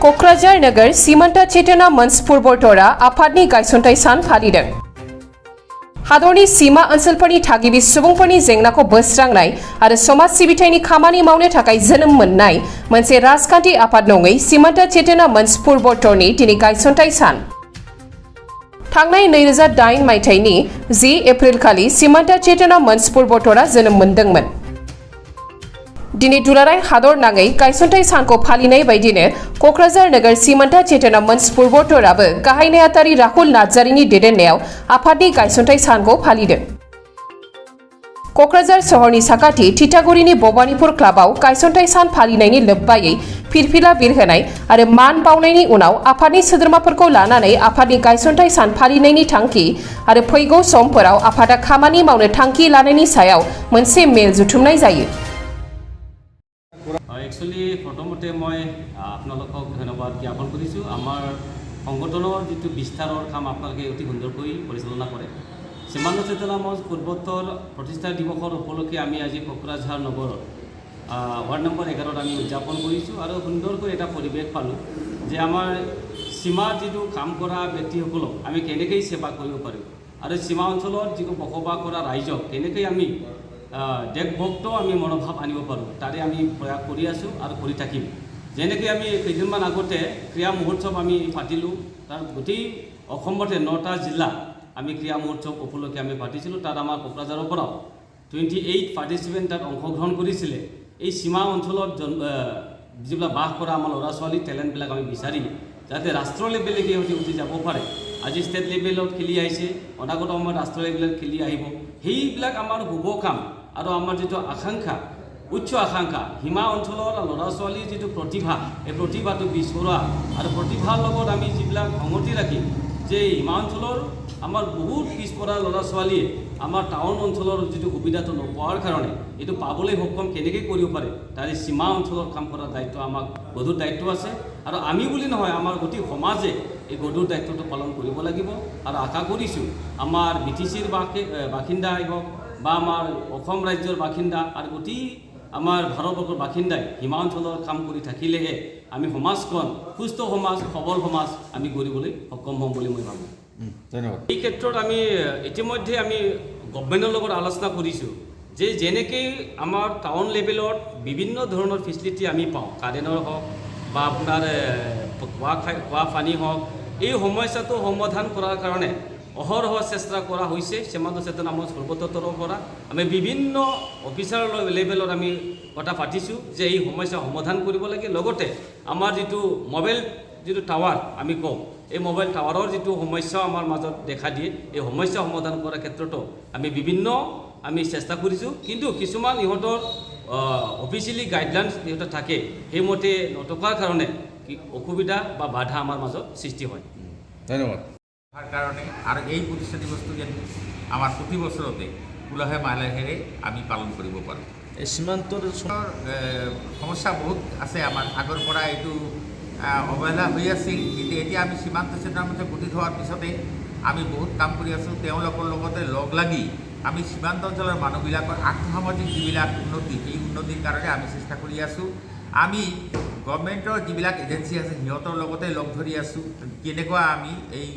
क'क्राझार नोगोर सीमान्ता चेतना मंचपुर बतरआ आफादनि गायसनथाय सान फालिदों। हादरनि सीमा ओनसोलफोरनि थागिबि सुबुंफोरनि जेंनाखौ बोस्रांनाय आरो समाज सिबिथायनि खामानि मावनो थाखाय जोनोम मोननाय मोनसे राजखान्थि आफाद नङै सीमान्ता चेतना मंचपुर बतरनि दिनै गायसनथाय सान। थांनाय 2008 मायथाइनि 10 एप्रिल खालि सीमान्ता चेतना मंचपुर बतरआ जोनोम मोनदोंमोन। दिनै दुलाराय हादर नाङै गायसनथाय सानखौ फालिनाय बायदिनो क'क्राझार नोगोर सीमान्ता चेतना मंचपुर बतरआबो गाहाय नेहाथारि राहुल नार्जारिनि दैदेननायाव आफादनि गायसनथाय सानखौ फालिदों। क'क्राझार सहरनि साखाथि थिथागुरिनि भबानिपुर क्लाबआव गायसनथाय सान फालिनायनि लोब्बायै फिरफिला बिरहोनाय आरो मान बावनायनि उनाव आफादनि सोद्रोमाफोरखौ लानानै आफादनि गायसनथाय सान फालिनायनि थांखि आरो फैगौ समफोराव आफादा खामानि मावनो थांखि लानायनि सायाव मोनसे मेल जुथुमनाय जायो। एक्चुअली प्रथमते मैं आपलोक धन्यवाद ज्ञापन करूँ आमार संगठनर जी विस्तार काम अपने अति सुंदरक परिचालना करे। सीमान्त चेतना मंच पूर्वोत्तर प्रतिष्ठा दिवसर उपलक्षे आमी आज क'क्राझार नगर वार्ड नम्बर 11 आमी उद्यापन करूँ और सुंदरक एट परिवेश पालो जे आमार सीमा जी काम करा व्यक्तिसक आमी केनेकै सेवा करिब पारो और सीमा अंचल जी बसबास करा राइजक केनेकै आमी देशभक्त आमी मनोभाव आनिब पारो तारे आमी प्रयास करि आसो और करि थाकिम। जेनेके आमी केइदिनमान आगते क्रिया महोत्सव आमी पातिलो तार गोटेई अসমते 9टा जिला आमी क्रिया महोत्सव उपलक्षे आमी पातिছিলো तार आमार क'क्राझाৰৰ পৰা 28 पार्टिसिपेन्ट तार अंशग्रहण करिছিলে। এই सीमा অঞ্চলত যিবিলাক বাস কৰা আমাৰ ল'ৰা ছোৱালী টেলেণ্টবিলাক আমি বিচাৰি যাতে ৰাষ্ট্ৰ লেভেললৈকে সিহঁতে উঠি যাব পাৰে। আজি ষ্টেট লেভেলত খেলি আহিছে, অনাগত সময়ত ৰাষ্ট্ৰ লেভেলত খেলি আহিব। সেইবিলাক আমাৰ শুভ কাম আৰু আমাৰ যিটো আকাংক্ষা উচ্চ আকাংক্ষা সীমা অঞ্চলৰ ল'ৰা ছোৱালীৰ যিটো প্ৰতিভা এই প্ৰতিভাটো বিচৰা আৰু প্ৰতিভাৰ লগত আমি যিবিলাক সংগতি ৰাখি যে সীমা অঞ্চলৰ আমাৰ বহুত পিছপৰা ল'ৰা ছোৱালীয়ে আমাৰ টাউন অঞ্চলৰ যিটো সুবিধাটো নোপোৱাৰ কাৰণে এইটো পাবলৈ সক্ষম কেনেকৈ কৰিব পাৰে তাৰে সীমা অঞ্চলৰ কাম কৰাৰ দায়িত্ব আমাক গধুৰ দায়িত্ব আছে আৰু আমি বুলি নহয় আমাৰ গোটেই সমাজে এই গধুৰ দায়িত্বটো পালন কৰিব লাগিব। আৰু আশা কৰিছোঁ আমাৰ BTCৰ বাসিন্দাই হওক বা আমাৰ অসম ৰাজ্যৰ বাসিন্দা আৰু গোটেই আমাৰ ভাৰতবৰ্ষৰ বাসিন্দাই সীমা অঞ্চলৰ কাম কৰি থাকিলেহে আমি সমাজখন সুস্থ সমাজ সবল সমাজ আমি গঢ়িবলৈ সক্ষম হ'ম বুলি মই ভাবোঁ। ধন্যবাদ। এই ক্ষেত্ৰত আমি ইতিমধ্যে আমি গভৰ্ণমেণ্টৰ লগত আলোচনা কৰিছোঁ যে যেনেকৈ আমাৰ টাউন লেভেলত বিভিন্ন ধৰণৰ ফেচিলিটি আমি পাওঁ কাৰেণ্টৰ হওক বা আপোনাৰ খোৱা পানী হওক এই সমস্যাটো সমাধান কৰাৰ কাৰণে অহৰহ চেষ্টা কৰা হৈছে। সীমান্ত চেতনা মঞ্চ পূৰ্বোত্তৰৰ পৰা আমি বিভিন্ন অফিচাৰ লেভেলত আমি কথা পাতিছোঁ যে এই সমস্যা সমাধান কৰিব লাগে। লগতে আমাৰ যিটো মোবাইল যিটো টাৱাৰ আমি কওঁ এই মোবাইল টাৱাৰৰ যিটো সমস্যা আমাৰ মাজত দেখা দিয়ে এই সমস্যা সমাধান কৰাৰ ক্ষেত্ৰতো আমি বিভিন্ন চেষ্টা কৰিছোঁ। কিন্তু কিছুমান ইহঁতৰ অফিচিয়েলি গাইডলাইন্স ইহঁতৰ থাকে সেইমতে নথকাৰ কাৰণে অসুবিধা বা বাধা আমাৰ মাজত সৃষ্টি হয়। ধন্যবাদ। কাৰণে আৰু এই প্ৰতিষ্ঠা দিৱসটো যেন আমাৰ প্ৰতি বছৰতে উলাহে মালাহেৰে আমি পালন কৰিব পাৰোঁ। এই সীমান্তৰ সমস্যা বহুত আছে আমাৰ আগৰ পৰা এইটো অৱহেলা হৈ আছিল কিন্তু এতিয়া আমি সীমান্ত চেতনা মঞ্চ গঠিত হোৱাৰ পিছতে আমি বহুত কাম কৰি আছোঁ। তেওঁলোকৰ লগতে লগ লাগি আমি সীমান্ত অঞ্চলৰ মানুহবিলাকৰ আৰ্থসামাজিক যিবিলাক উন্নতি সেই উন্নতিৰ কাৰণে আমি চেষ্টা কৰি আছোঁ। আমি গভৰ্ণমেণ্টৰ যিবিলাক এজেঞ্চি আছে সিহঁতৰ লগতে লগ ধৰি আছোঁ কেনেকুৱা আমি এই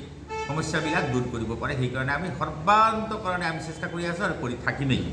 সমস্যাবিলাক দূৰ কৰিব পাৰে সেইকাৰণে আমি সৰ্বান্তকৰণে আমি চেষ্টা কৰি আছোঁ আৰু কৰি থাকিমেই।